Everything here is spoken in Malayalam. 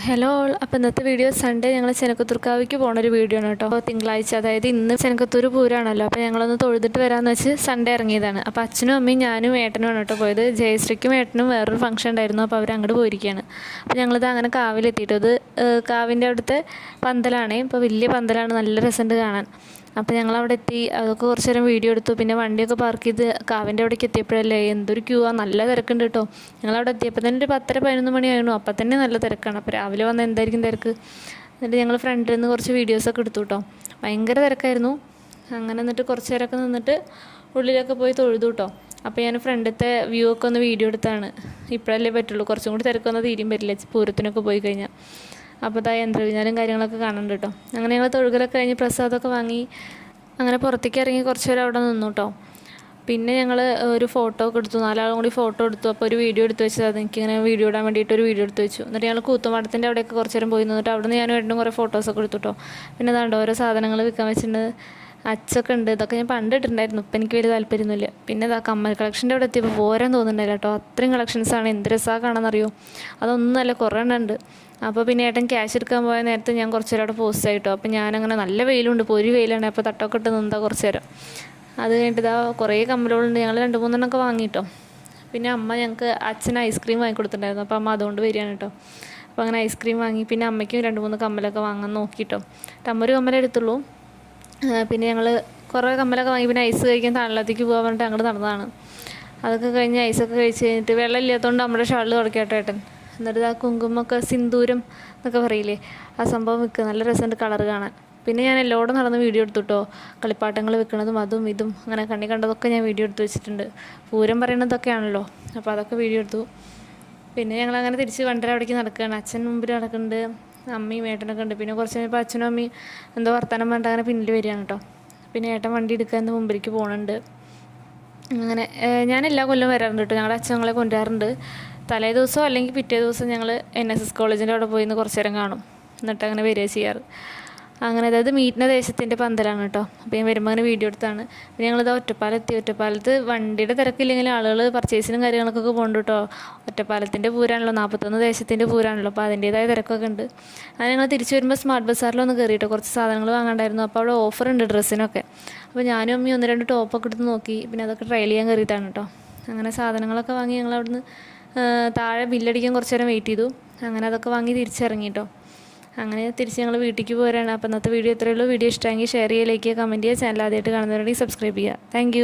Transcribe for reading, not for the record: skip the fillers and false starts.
Hello all. അപ്പോൾ ഇന്നത്തെ വീഡിയോ സൺഡേ ഞങ്ങൾ ചെനക്കത്തൂർക്കാവിക്ക് പോണൊരു വീഡിയോ ആണ് കേട്ടോ. അപ്പോൾ തിങ്കളാഴ്ച, അതായത് ഇന്ന് ചെനക്കത്തൂർ പൂരമാണല്ലോ. അപ്പോൾ ഞങ്ങളൊന്ന് തൊഴുതിട്ട് വരാമെന്ന് വെച്ച് സൺഡേ ഇറങ്ങിയതാണ്. അപ്പോൾ അച്ഛനും അമ്മയും ഞാനും ഏട്ടനുമാണ് കേട്ടോ പോയത്. ജയശ്രീക്കും ഏട്ടനും വേറൊരു ഫംഗ്ഷൻ ഉണ്ടായിരുന്നു, അപ്പോൾ അവർ അങ്ങോട്ട് പോയിരിക്കുകയാണ്. അപ്പോൾ ഞങ്ങളിത് അങ്ങനെ കാവിലെത്തിയിട്ട്, അത് കാവിൻ്റെ അവിടുത്തെ പന്തലാണ്. ഇപ്പോൾ വലിയ പന്തലാണ്, നല്ല രസമുണ്ട് കാണാൻ. അപ്പോൾ ഞങ്ങളവിടെ എത്തി, അതൊക്കെ കുറച്ച് നേരം വീഡിയോ എടുത്തു. പിന്നെ വണ്ടിയൊക്കെ പാർക്ക് ചെയ്ത് കാവിൻ്റെ അവിടേക്ക് എത്തിയപ്പോഴല്ലേ എന്തൊരു ക്യൂ ആ, നല്ല തിരക്കുണ്ട് കേട്ടോ. ഞങ്ങളവിടെ എത്തിയപ്പോൾ തന്നെ ഒരു 10:11 മണിയായിരുന്നു. അപ്പം തന്നെ നല്ല തിരക്കാണ്. അപ്പോൾ രാവിലെ വന്ന് എന്തായിരിക്കും തിരക്ക്. എന്നിട്ട് ഞങ്ങൾ ഫ്രണ്ടിൽ നിന്ന് കുറച്ച് വീഡിയോസൊക്കെ എടുത്തു കേട്ടോ. ഭയങ്കര തിരക്കായിരുന്നു. അങ്ങനെ എന്നിട്ട് കുറച്ച് നേരമൊക്കെ നിന്നിട്ട് ഉള്ളിലൊക്കെ പോയി തൊഴുതു കേട്ടോ. അപ്പോൾ ഞാൻ ഫ്രണ്ടിലത്തെ വ്യൂ ഒക്കെ ഒന്ന് വീഡിയോ എടുത്താണ്. ഇപ്പോഴല്ലേ പറ്റുള്ളൂ, കുറച്ചും കൂടി തിരക്കൊന്നും തീരും പറ്റില്ല പൂരത്തിനൊക്കെ പോയി കഴിഞ്ഞാൽ. അപ്പോൾ ഇതാ യന്ത്രവിജ്ഞാനം കാര്യങ്ങളൊക്കെ കാണുന്നുണ്ട് കേട്ടോ. അങ്ങനെ ഞങ്ങൾ തൊഴുകലൊക്കെ കഴിഞ്ഞ് പ്രസാദമൊക്കെ വാങ്ങി അങ്ങനെ പുറത്തേക്ക് ഇറങ്ങി കുറച്ച് പേര് അവിടെ നിന്നു കേട്ടോ. പിന്നെ ഞങ്ങൾ ഒരു ഫോട്ടോ ഒക്കെ എടുത്തു, 4 ആളും കൂടി ഫോട്ടോ എടുത്തു. അപ്പോൾ ഒരു വീഡിയോ എടുത്ത് വെച്ചത്, എനിക്കിങ്ങനെ വീഡിയോ ഇടാൻ വേണ്ടിയിട്ട് ഒരു വീഡിയോ എടുത്ത് വെച്ചു. എന്നിട്ട് ഞങ്ങൾ കൂത്തുമാടത്തിൻ്റെ അവിടെയൊക്കെ കുറച്ച് നേരം പോയി നിന്നിട്ട് അവിടെ നിന്ന് ഞാൻ വീണ്ടും കുറേ ഫോട്ടോസൊക്കെ എടുത്തു കേട്ടോ. പിന്നെ അതാണ്ട് ഓരോ സാധനങ്ങൾ വിൽക്കാൻ വെച്ചിട്ടുണ്ട്, അച്ചൊക്കെ ഉണ്ട്. ഇതൊക്കെ ഞാൻ പണ്ട് ഇട്ടിട്ടുണ്ടായിരുന്നു, ഇപ്പം എനിക്ക് വലിയ താല്പര്യമൊന്നുമില്ല. പിന്നെ ഇതാ കമ്മൽ കളക്ഷൻ്റെ അവിടെ എത്തിയപ്പോൾ പോരാൻ തോന്നുന്നുണ്ടായില്ല കേട്ടോ. അത്രയും കളക്ഷൻസാണ്, എന്ത് രസമാണ് കാണാമെന്നറിയോ. അതൊന്നുമല്ല, കുറേ എണ്ണം ഉണ്ട്. അപ്പോൾ പിന്നെ ഏട്ടൻ ക്യാഷ് എടുക്കാൻ പോയ നേരത്തെ ഞാൻ കുറച്ച് നേരം അവിടെ പോസ്റ്റ് ആയിട്ടോ. അപ്പോൾ ഞാനങ്ങനെ നല്ല വെയിലുണ്ട്, പൊരി വെയിലാണ്. അപ്പോൾ തട്ടൊക്കെ ഇട്ട് നിന്നാ കുറച്ച് നേരം. അത് കഴിഞ്ഞിട്ട് ഇതാ കുറേ കമ്മലുകളുണ്ട്. ഞങ്ങൾ 2-3 എണ്ണമൊക്കെ വാങ്ങിയിട്ടോ. പിന്നെ അമ്മ ഞങ്ങൾക്ക് അച്ഛന് ഐസ്ക്രീം വാങ്ങിക്കൊടുത്തിട്ടുണ്ടായിരുന്നു, അപ്പോൾ അമ്മ അതുകൊണ്ട് വരികയാണ് കേട്ടോ. അപ്പോൾ അങ്ങനെ ഐസ്ക്രീം വാങ്ങി. പിന്നെ അമ്മയ്ക്കും 2-3 കമ്മലൊക്കെ വാങ്ങാൻ നോക്കിയിട്ടോ. അമ്മ ഒരു കമ്മലേ എടുത്തുള്ളൂ. പിന്നെ ഞങ്ങൾ കുറേ കമ്മലൊക്കെ വാങ്ങി. പിന്നെ ഐസ് കഴിക്കാൻ തണലത്തേക്ക് പോകാൻ പറഞ്ഞിട്ട് അങ്ങോട്ട് നടന്നതാണ്. അതൊക്കെ കഴിഞ്ഞ് ഐസൊക്കെ കഴിച്ച് കഴിഞ്ഞിട്ട് വെള്ളം ഇല്ലാത്തതുകൊണ്ട് നമ്മുടെ ഷാളിൽ തുടക്കട്ടെ ഏട്ടൻ. എന്നിട്ട് ആ കുങ്കുമൊക്കെ, സിന്ദൂരം എന്നൊക്കെ പറയില്ലേ, ആ സംഭവം വിൽക്കുക. നല്ല രസമുണ്ട് കളർ കാണാൻ. പിന്നെ ഞാൻ എല്ലാവരും നടന്ന് വീഡിയോ എടുത്തു കേട്ടോ. കളിപ്പാട്ടങ്ങൾ വെക്കുന്നതും അതും ഇതും അങ്ങനെ കണ്ണി കണ്ടതൊക്കെ ഞാൻ വീഡിയോ എടുത്ത് വെച്ചിട്ടുണ്ട്. പൂരം പറയുന്നതൊക്കെയാണല്ലോ, അപ്പോൾ അതൊക്കെ വീഡിയോ എടുത്തു. പിന്നെ ഞങ്ങളങ്ങനെ തിരിച്ച് വണ്ടര അവിടേക്ക് നടക്കുകയാണ്. അച്ഛൻ മുമ്പിൽ നടക്കുന്നുണ്ട്, അമ്മയും ഏട്ടനൊക്കെ ഉണ്ട്. പിന്നെ കുറച്ച് കഴിഞ്ഞപ്പോൾ അച്ഛനും അമ്മയും എന്തോ വർത്തമാനം പറഞ്ഞിട്ട് അങ്ങനെ പിന്നിൽ വരികയാണ് കേട്ടോ. പിന്നെ ഏട്ടൻ വണ്ടി എടുക്കാൻ മുമ്പിലേക്ക് പോകുന്നുണ്ട്. അങ്ങനെ ഞാൻ എല്ലാ കൊല്ലവും വരാറുണ്ട് കേട്ടോ. ഞങ്ങളുടെ അച്ഛൻ ഞങ്ങളെ കൊണ്ടുവരാറുണ്ട്. തലേ ദിവസമോ അല്ലെങ്കിൽ പിറ്റേ ദിവസം ഞങ്ങൾ NSS കോളേജിൻ്റെ അവിടെ പോയി കുറച്ച് നേരം കാണും. എന്നിട്ട് അങ്ങനെ വരിക ചെയ്യാറ്. അങ്ങനെ അതായത് മീറ്റിൻ്റെ ദേശത്തിൻ്റെ പന്തലാണ് കേട്ടോ. അപ്പോൾ ഞാൻ വരുമ്പോൾ അങ്ങനെ വീഡിയോ എടുത്താണ്. പിന്നെ ഞങ്ങളിത് ഒറ്റപ്പാലത്ത് വണ്ടിയുടെ തിരക്കില്ലെങ്കിൽ ആളുകൾ പർച്ചേസിനും കാര്യങ്ങൾക്കൊക്കെ പോകുന്നുണ്ട് കേട്ടോ. ഒറ്റപ്പാലത്തിൻ്റെ പൂരാണല്ലോ, 41 ദേശത്തിൻ്റെ പൂരാണല്ലോ, അപ്പോൾ അതിൻ്റേതായ തിരക്കൊക്കെ ഉണ്ട്. അങ്ങനെ ഞങ്ങൾ തിരിച്ച് വരുമ്പോൾ സ്മാർട്ട് ബസാറിലൊന്ന് കയറിയിട്ടോ. കുറച്ച് സാധനങ്ങൾ വാങ്ങാണ്ടായിരുന്നു. അപ്പോൾ അവിടെ ഓഫർ ഉണ്ട് ഡ്രസ്സിനൊക്കെ. അപ്പോൾ ഞാനും അമ്മയും 1-2 ടോപ്പൊക്കെ എടുത്ത് നോക്കി. പിന്നെ അതൊക്കെ ട്രയൽ ചെയ്യാൻ കയറിയിട്ടാണ് കേട്ടോ. അങ്ങനെ സാധനങ്ങളൊക്കെ വാങ്ങി ഞങ്ങൾ അവിടുന്ന് താഴെ ബില്ലടിക്കാൻ കുറച്ച് നേരം വെയിറ്റ് ചെയ്തു. അങ്ങനെ അതൊക്കെ വാങ്ങി തിരിച്ചിറങ്ങി കേട്ടോ. അങ്ങനെ തിരിച്ച് ഞങ്ങൾ വീട്ടിലേക്ക് പോരാണ്. അപ്പോൾ ഇന്നത്തെ വീഡിയോ ഇത്രയേ ഉള്ളൂ. വീഡിയോ ഇഷ്ടമെങ്കിൽ ഷെയർ ചെയ്യുക, ലൈക്ക് ചെയ്യുക, കമൻറ്റ് ചെയ്യുക. ചാനൽ ആദ്യമായിട്ട് കാണുന്നവരുണ്ടെങ്കിൽ സബ്സ്ക്രൈബ് ചെയ്യുക. താങ്ക്